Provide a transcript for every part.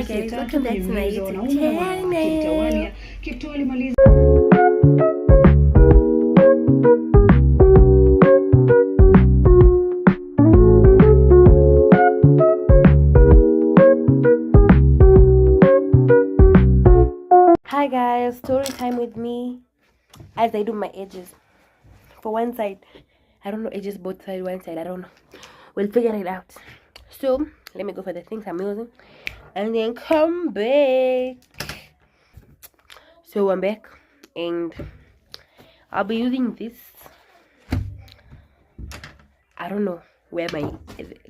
Hi guys, welcome back to my YouTube channel. Hi guys, story time with me as I do my edges. For one side, I don't know, edges both sides, one side, I don't know. We'll figure it out. So, let me go for the things I'm using and then come back. So, I'm back and I'll be using this. I don't know where the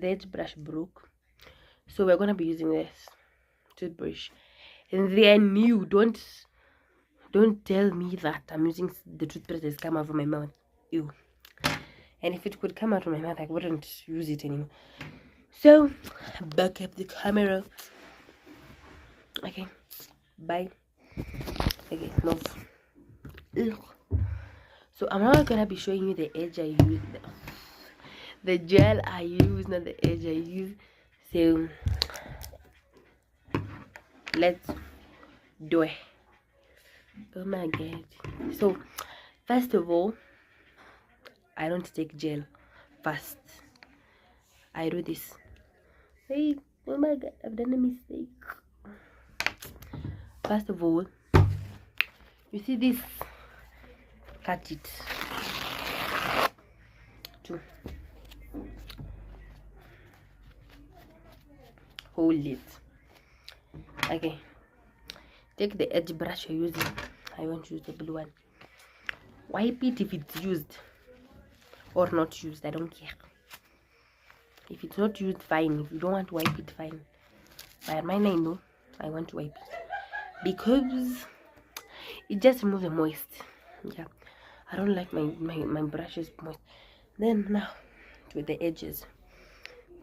edge brush broke. So, we're going to be using this toothbrush. And then you don't tell me that I'm using the toothbrush that's come out from my mouth. Ew. And if it could come out from my mouth, I wouldn't use it anymore. So, back up the camera. Okay, bye. Okay, move. Ugh. So, I'm not gonna be showing you the edge I use. The gel I use, not the edge I use. So, let's do it. Oh my god. So, first of all, I don't take gel first. I do this. Hey, oh my god, I've done a mistake. First of all, you see this? Cut it. To hold it. Okay. Take the edge brush you're using. I won't use the blue one. Wipe it if it's used or not used. I don't care. If it's not used, fine. If you don't want to wipe it, fine. But mine, I know I want to wipe it because it just removes the moist. Yeah, I don't like my brushes moist. Then now to the edges.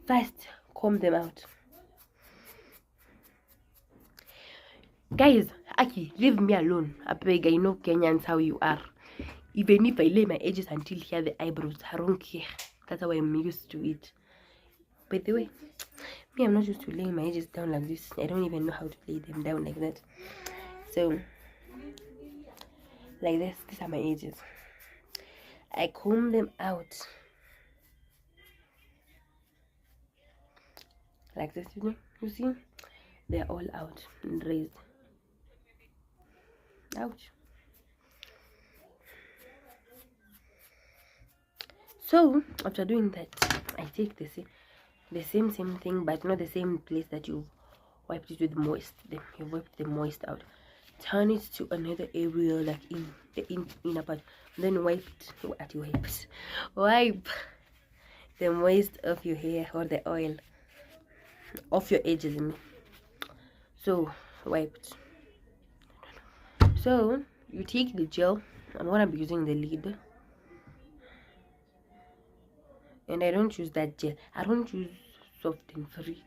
First, comb them out. Guys, Aki, leave me alone. I beg. I know Kenyans how you are. Even if I lay my edges until here, the eyebrows, I don't care. That's how I'm used to it. By the way, me, I'm not used to laying my edges down like this. I don't even know how to lay them down like that. So, like this, these are my edges. I comb them out. Like this, you see? They're all out and raised. Ouch. So, after doing that, I take the same thing, but not the same place that you've wiped it with moist. Then you wiped the moist out. Turn it to another area, like in the inner part. Then wipe the moist off your hair or the oil off your edges. So wiped. So you take the gel. I'm gonna be using the lid. And I don't use that gel. I don't use soft and free.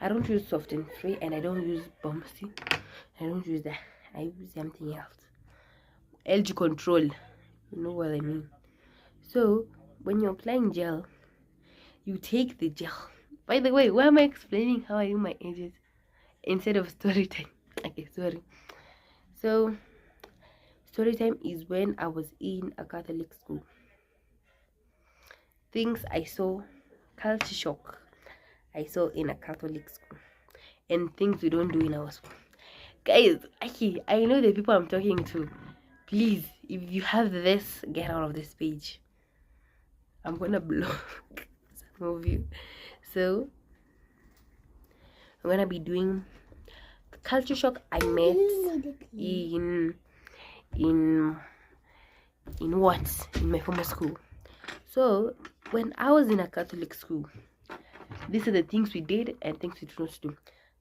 I don't use soft and free, and I don't use bumpsy. I don't use that. I use something else. LG Control. You know what I mean. So when you're applying gel, you take the gel. By the way, why am I explaining how I do my edges instead of story time? Okay, sorry. So story time is when I was in a Catholic school. Things I saw, culture shock I saw in a Catholic school, and things we don't do in our school. Guys, I know the people I'm talking to. Please, if you have this, get out of this page. I'm gonna block some of you. So I'm gonna be doing the culture shock I met in my former school. So when I was in a Catholic school, these are the things we did and things we did not do.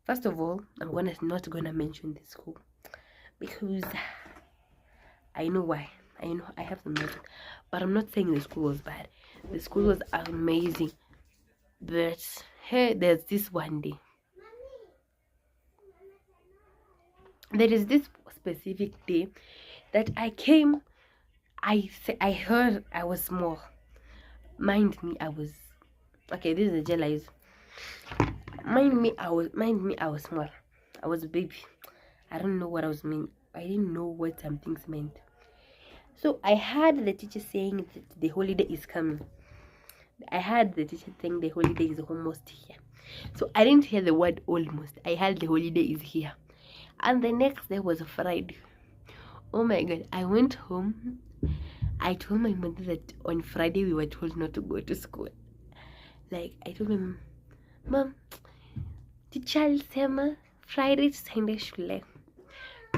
First of all, I'm not gonna mention the school because I know why. I know I have some reason, but I'm not saying the school was bad. The school was amazing. But hey, there's this one day. There is this specific day that I came. I heard I was small. Mind me, I was okay. This is the gel I use. Mind me, I was small. I was a baby. I don't know what I was mean. I didn't know what some things meant. So I heard the teacher saying that the holiday is coming. I heard the teacher saying the holiday is almost here. So I didn't hear the word almost. I heard the holiday is here. And the next day was a Friday. Oh my god. I went home. I told my mother that on Friday we were told not to go to school. Like, I told my mom, teacher alisema Friday tutaenda shule.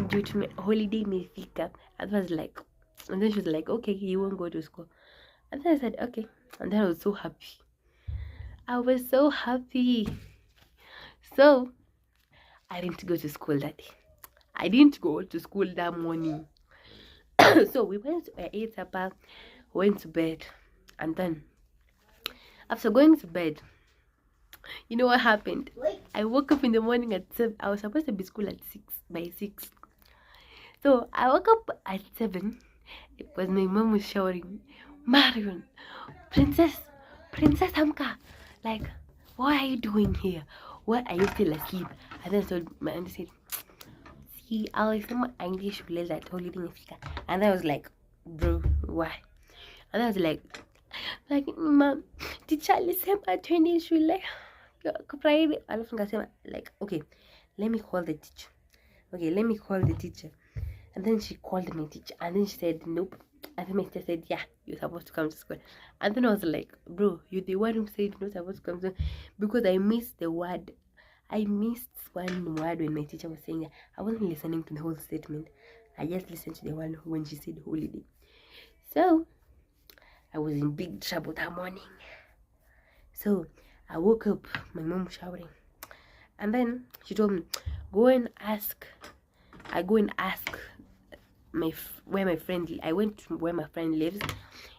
Due to my holiday imefika. And I was like, and then she was like, okay, you won't go to school. And then I said, okay. And then I was so happy. I was so happy. So I didn't go to school that day. I didn't go to school that morning. So we ate supper, went to bed, and then after going to bed, you know what happened? I woke up in the morning at 7. I was supposed to be school at 6. So I woke up at 7. It was my mom was shouting, Marion, Princess Amka, like, what are you doing here? Why are you still asleep? And then so my auntie said, see, I'll some English will that holiday. And I was like, bro, why? And I was like, mom, teacher alisema twende shule Friday. Alafu ngasema like, okay, let me call the teacher. And then she called my teacher, and then she said nope. And then my sister said, yeah, you're supposed to come to school. And then I was like, bro, you're the one who said you're not supposed to come to school. Because I missed one word when my teacher was saying that. I wasn't listening to the whole statement. I just listened to the one when she said holiday. So I was in big trouble that morning. So I woke up, my mom was shouting. And then she told me, go and ask where my friend. I went to where my friend lives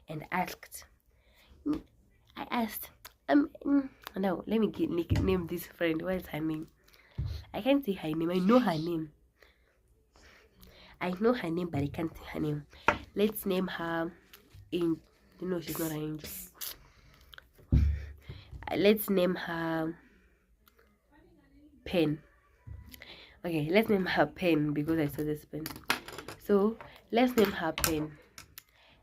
and asked. I asked, no, let me name this friend. What is her name? I can't say her name. I know her name, but I can't say her name. Let's name her no, she's not an angel. Let's name her Pen. Okay, let's name her Pen because I saw this pen. So let's name her Pen.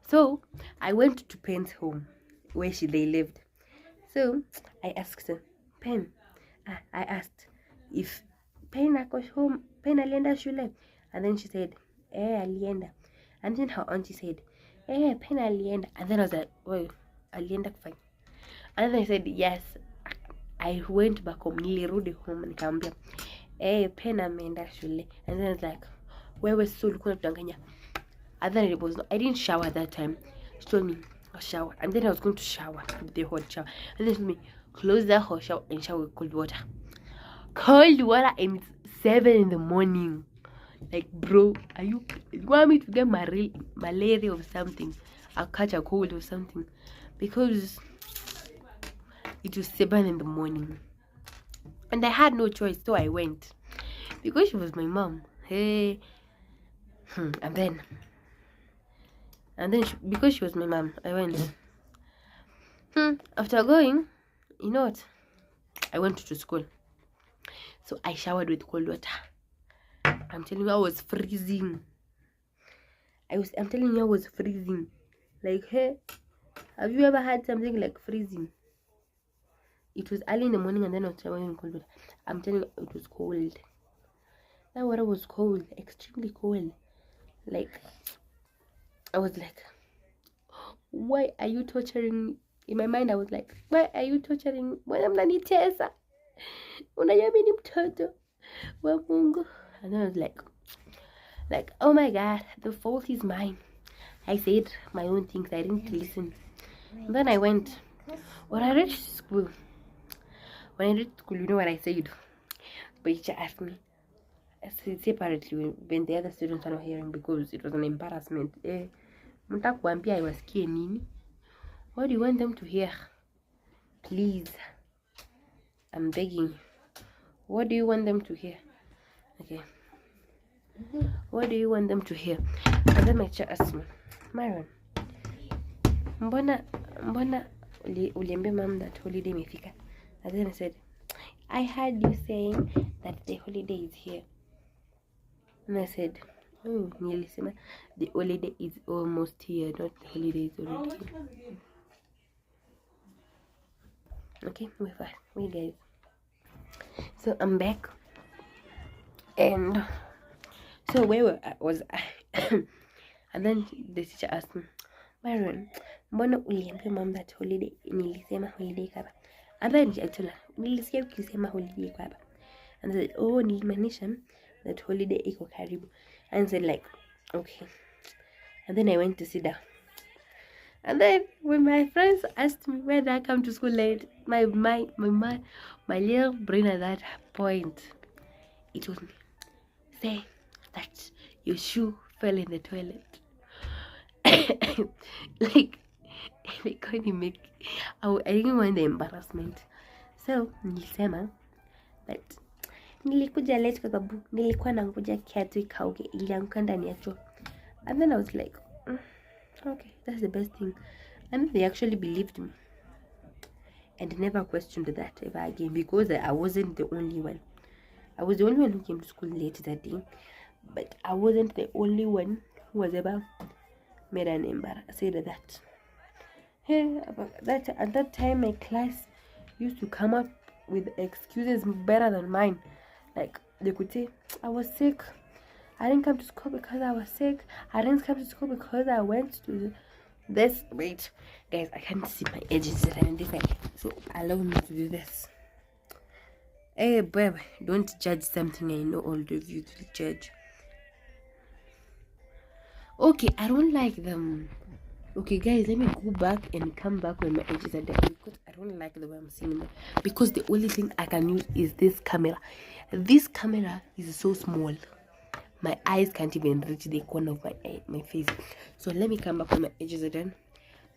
So I went to Pen's home where they lived. So I asked her, Pen. I asked if Pen goes home, Pen alienda shule. And then she said, alienda. And then her auntie said, Pen alienda. And then I was like, well, alienda kufanya. And then I said, yes. I went back home, nilirudi home, nikamwambia, Pen ameenda shule. And then I was like, wewe so ulikuwa unatudanganya. And then I didn't shower that time. She told me, I'll shower. And then I was going to shower with the hot shower. And then she told me, close the hot shower and shower with cold water. Cold water, and it's 7 in the morning. Like, bro, you want me to get malaria or something? I'll catch a cold or something. Because it was 7 in the morning. And I had no choice, so I went. Because she was my mom. Hey. And then because she was my mom, I went. After going, you know what? I went to school. So I showered with cold water. I'm telling you, I was freezing. I'm telling you, I was freezing. Like, hey, have you ever had something like freezing? It was early in the morning and then I was showering in cold water. I'm telling you, it was cold. That water was cold, extremely cold. Like, I was like, why are you torturing me? In my mind, I was like, why are you torturing me? Mbona mnanitesa? Unajua mimi ni mtoto wa Mungu. And then I was like, oh my God, the fault is mine. I said my own things. I didn't listen. And then I went. When I reached school, you know what I said? But teacher asked me separately when the other students are not hearing because it was an embarrassment. Mtakwambia aiwasikie nini? What do you want them to hear? Please, I'm begging. What do you want them to hear? Okay. What do you want them to hear? And then my teacher asked me, Myron, mbona uliambia mom that holiday imefika? And then I said, I heard you saying that the holiday is here. And I said, oh, nilisema the holiday is almost here, not the holiday is already here. Okay, wait guys. So I'm back, and so where was I? And then the teacher asked me, Byron, mbona uliambia mom that holiday, nilisema holiday hapa? And then I told her, nilisikia ukisema holiday hapa. And I said, oh, nilimaanisha that holiday iko karibu. And said like, okay. And then I went to sit down. And then when my friends asked me when I come to school late, my little brain at that point, it told me, say that your shoe fell in the toilet. Like, they couldn't make. I didn't want the embarrassment, so nilisema but nilikuja late kwa sababu nilikuwa nangoja kiatu ikauke ilianguka ndani ya choo. And then I was like, okay, that's the best thing. And they actually believed me and never questioned that ever again, because I wasn't the only one. I was the only one who came to school late that day, but I wasn't the only one who was ever made an embarrassment. Said that. Yeah, at that time my class used to come up with excuses better than mine. Like they could say, I was sick, I didn't come to school because I was sick, I didn't come to school because I went to this. Wait guys, I can't see my edges and different, so allow me to do this. Hey babe, don't judge something I know all of you will judge. Okay, I don't like them. Okay guys, let me go back and come back when my edges are done, because I don't like the way I'm seeing them, because the only thing I can use is this camera. This camera is so small, my eyes can't even reach the corner of my face. So let me come back when my edges are done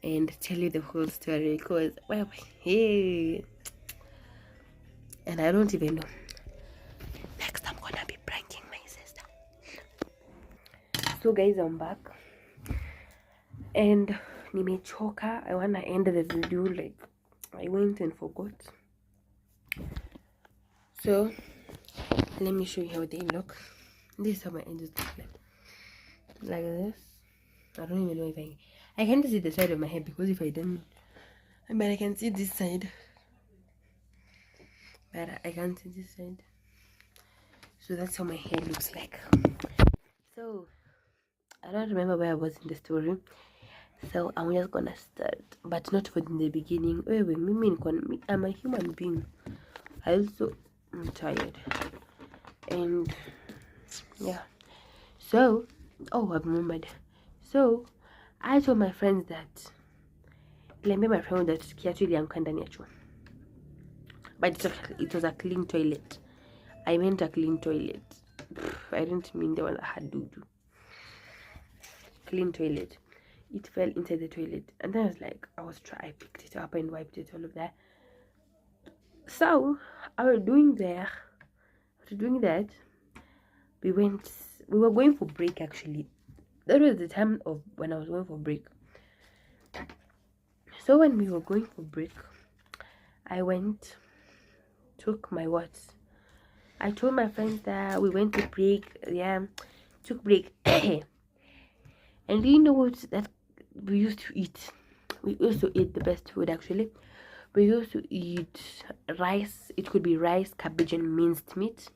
and tell you the whole story, because well, hey, and I don't even know. Next I'm gonna be pranking my sister. So guys, I'm back and nimechoka. I wanna end the video, like I went and forgot. So let me show you how they look. This is how my edges look like this. I don't even know if I can't see the side of my head, because if I didn't, but I can see this side, but I can't see this side. So that's how my hair looks like. So I don't remember where I was in the story, so I'm just gonna start, but not from the beginning. Wait, I'm a human being. I also am tired, and yeah. So I remembered. So I told my friends that my friend that kiatu ilianguka ndani ya choo, but it was a clean toilet. I meant a clean toilet. I didn't mean the one that had doo-doo. Clean toilet. It fell into the toilet, and then I picked it up and wiped it, all of that. So after doing that, we were going for break. Actually, that was the time of when I was going for break. So when we were going for break, I took my words. I told my friends that we went to break. Yeah, took break. And do you know what that we used to eat? We used to eat the best food, actually. We used to eat rice. It could be rice, cabbage, and minced meat.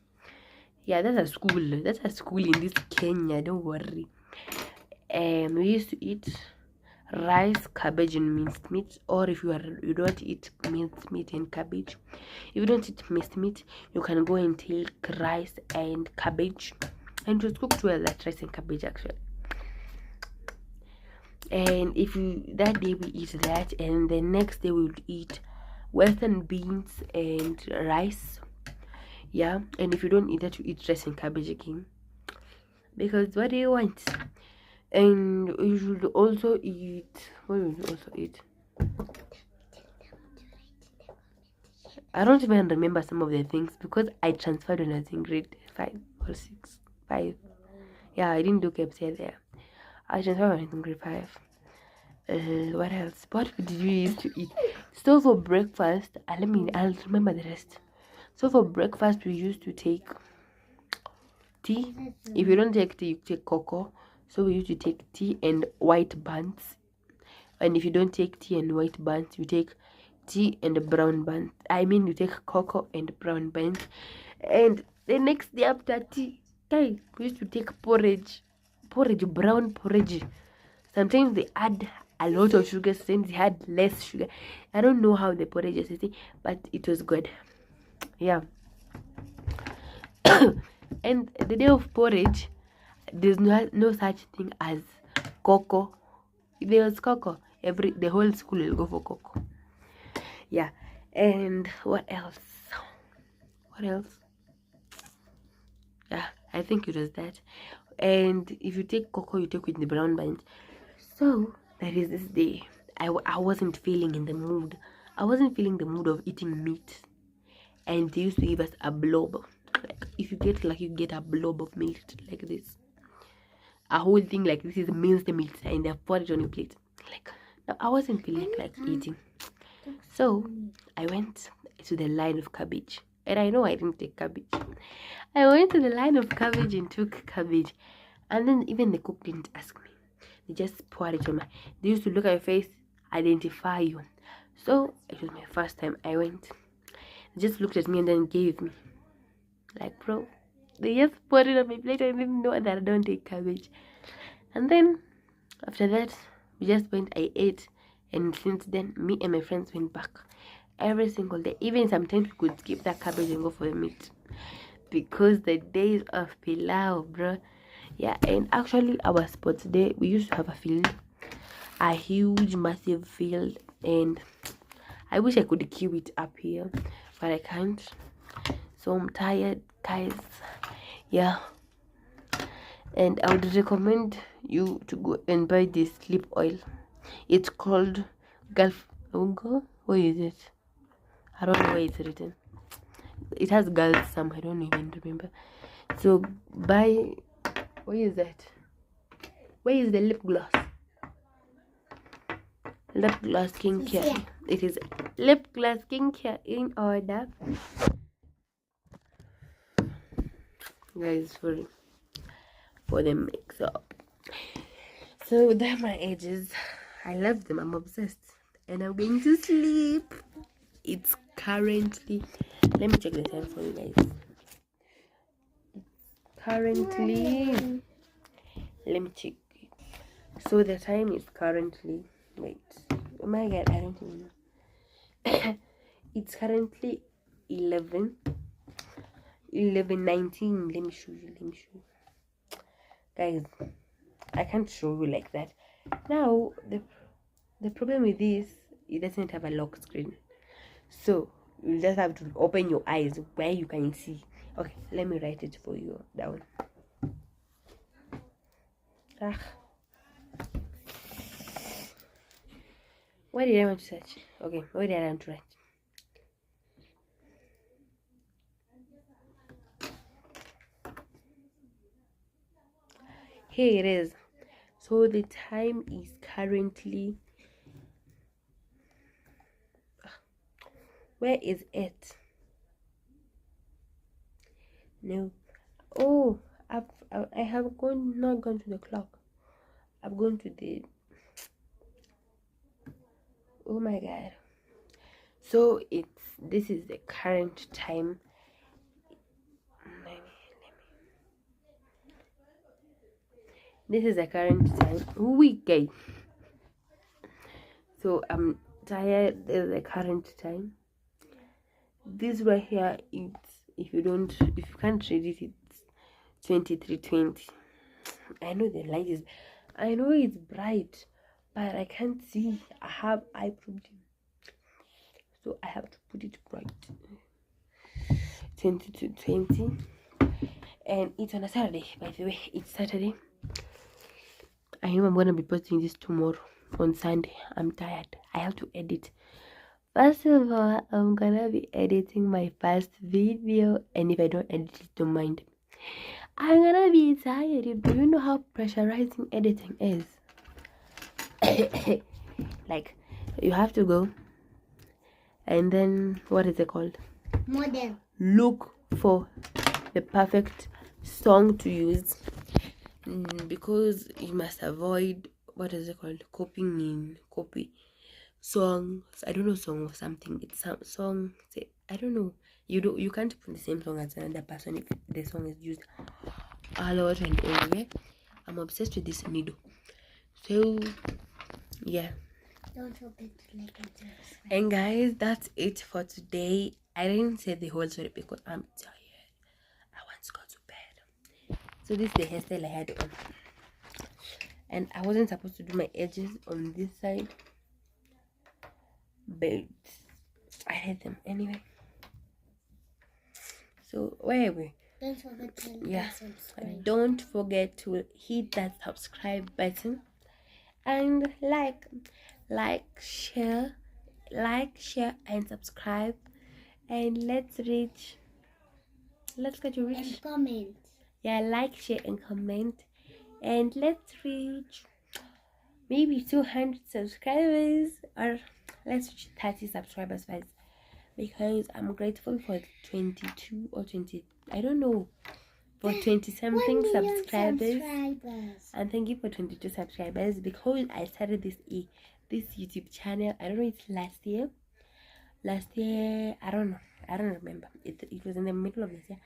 Yeah, that's a school in this Kenya, don't worry. We used to eat rice, cabbage, and minced meat. Or if you don't eat minced meat and cabbage, if you don't eat minced meat, you can go and take rice and cabbage, and it was cooked well, that rice and cabbage actually. And if that day we eat that, and the next day we would eat western beans and rice. Yeah, and if you don't eat that, you eat rice and cabbage again, because what do you want? And you should also eat, what would you also eat? I don't even remember some of the things, because I transferred when I was in grade 5 or 6. 5. Yeah, I didn't do KFC there. I transferred when I was in grade 5. What else? What did you used to eat? So for breakfast, I'll remember the rest. So for breakfast, we used to take tea. If you don't take tea, you take cocoa. So we used to take tea and white buns. And if you don't take tea and white buns, you take tea and brown buns. I mean, you take cocoa and brown buns. And the next day after tea, guys, we used to take porridge, brown porridge. Sometimes they add a lot of sugar, sometimes they had less sugar. I don't know how the porridge is, but it was good. Yeah. And the day of porridge, there's no such thing as cocoa. If there was cocoa, the whole school will go for cocoa. Yeah. And what else? Yeah, I think it was that. And if you take cocoa, you take with the brown buns. So there is this day I wasn't feeling in the mood. I wasn't feeling the mood of eating meat. And they used to give us a blob. Like, if you get lucky, you get a blob of meat like this. A whole thing like this is minced meat, and they put it on your plate. Like, now I wasn't feeling like eating. So I went to the line of cabbage. And I know I didn't take cabbage. I went to the line of cabbage and took cabbage. And then even the cook didn't ask me. They just poured it on my... They used to look at your face, identify you. So it was my first time. I went. They just looked at me and then gave me. Like, bro, they just poured it on my plate. I didn't know that I don't take cabbage. And then after that, we just went, I ate. And since then, me and my friends went back every single day. Even sometimes we could skip that cabbage and go for the meat. Because the days of pilau, bro. Yeah, and actually our sports day, we used to have a field. A huge, massive field. And I wish I could queue it up here. But I can't. So I'm tired, guys. Yeah. And I would recommend you to go and buy this sleep oil. It's called Gulf Ungo. Where is it? I don't know where it's written. It has girls some, I don't even remember. So buy... Where is that? Where is the lip gloss? Lip gloss skincare. Yeah. It is lip gloss skincare in order. Guys, for the mix-up. So they're my edges. I love them. I'm obsessed. And I'm going to sleep. It's currently... Let me check the time for you guys. Currently... Let me check. So the time is currently... Wait. Oh my god, I don't even know. It's currently 11:19. Let me show you. Guys, I can't show you like that. Now, the problem with this, it doesn't have a lock screen. So, you just have to open your eyes where you can see. Okay, let me write it for you down. Why did I want to search? Okay, where did I want to write? Here it is. So the time is currently... Where is it? No. Oh, I have not gone to the clock. I've gone to the... Oh my god. So this is the current time. This is the current time. Weekday. So I'm tired. This is the current time. This right here, if you can't read it, it's 23:20. I know the light is... I know it's bright, but I can't see. I have eye problem, so I have to put it bright. 22:20, and it's on a Saturday. By the way, it's Saturday. I know I'm gonna be posting this tomorrow on Sunday. I'm tired. I have to edit. First of all, I'm gonna be editing my first video, and if I don't edit it, don't mind. I'm gonna be tired. Do you know how pressurizing editing is? Like, you have to go, and then what is it called? Model. look for the perfect song to use, because you must avoid, what is it called, copy songs. I don't know, song or something. It's some song. I don't know. You can't put the same song as another person if the song is used a lot and everywhere. I'm obsessed with this needle. So yeah. Don't forget to like and subscribe. And guys, that's it for today. I didn't say the whole story because I'm tired. I want to go to bed. So this is the hairstyle I had on. And I wasn't supposed to do my edges on this side, but I had them anyway. So where are we? Don't forget to like Yeah. and subscribe. Don't forget to hit that subscribe button and like, share, and subscribe. And let's get to reach. And comment. Yeah, like, share, and comment. And let's reach maybe 200 subscribers, or let's reach 30 subscribers first, because I'm grateful for 22 or 20, I don't know, for 20 something 1 million subscribers. And thank you for 22 subscribers, because I started this YouTube channel, I don't know, it's last year, I don't remember, it was in the middle of this year,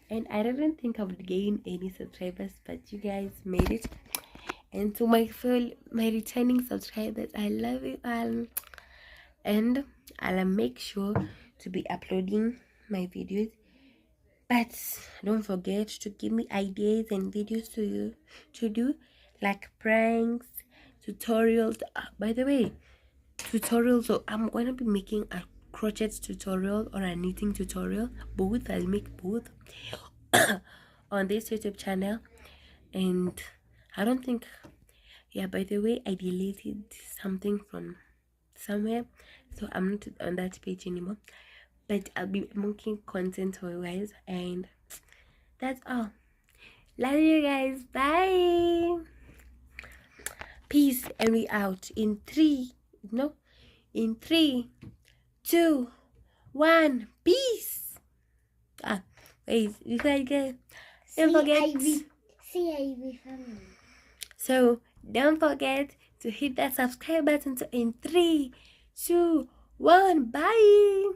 and I didn't think I would gain any subscribers, but you guys made it. And to my returning subscribers, I love you all, and I'll make sure to be uploading my videos. But don't forget to give me ideas and videos to do, like pranks, tutorials. By the way, tutorials. So I'm gonna be making a crochet tutorial or a knitting tutorial. Both. I'll make both on this YouTube channel. And I don't think, yeah, by the way, I deleted something from somewhere, so I'm not on that page anymore, but I'll be making content for you guys. And that's all. Love you guys. Bye. Peace. And we out in 3, 2, 1. Peace. Wait, before I go, don't forget. CIV family. So don't forget to hit that subscribe button in 3, 2, 1. Bye.